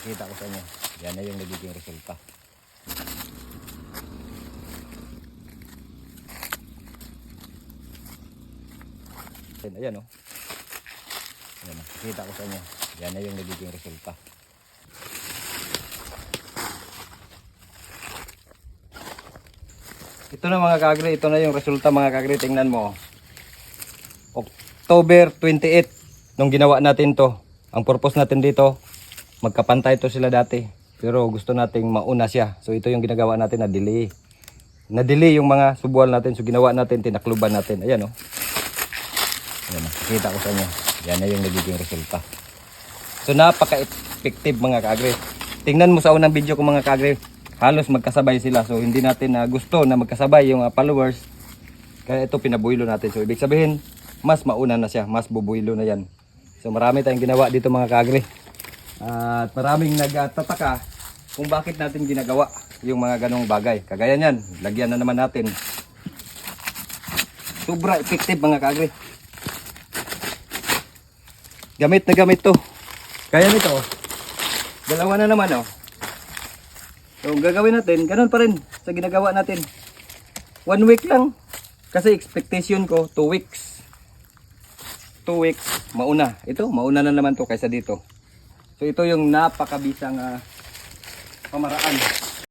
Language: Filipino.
Kita ko sa inyo. Yan na yung nagiging resulta. Ayan o. Ayan, kita ko sa inyo. Yan na yung nagiging resulta. Ito na mga kagre, ito na yung resulta mga kagre. Tingnan mo. October 28 nung ginawa natin to. Ang purpose natin dito, magkapantay to sila dati. Pero gusto nating mauna siya. So ito yung ginagawa natin na delay. Na-delay yung mga subuan natin. So ginawa natin, tinakluban natin. Ayan o. Ayan o. Kita ko sa inyo. Yan na yung nagiging resulta. So napaka-effective mga kagre. Tingnan mo sa unang video ko mga kagre. Halos magkasabay sila. So hindi natin gusto na magkasabay yung followers. Kaya ito pinabuilo natin. So ibig sabihin, mas mauna na siya. Mas bubuilo na yan. So marami tayong ginawa dito mga kagre. At maraming nagtataka kung bakit natin ginagawa yung mga ganong bagay. Kagaya niyan, lagyan na naman natin. Sobra effective mga kagre. Gamit na gamit to. Kaya nito, dalawa na naman oh. So gagawin natin, ganun pa rin sa ginagawa natin. 1 week lang. Kasi expectation ko 2 weeks. 2 weeks mauna. Ito, mauna na naman to kaysa dito. So ito yung napakabisang pamaraan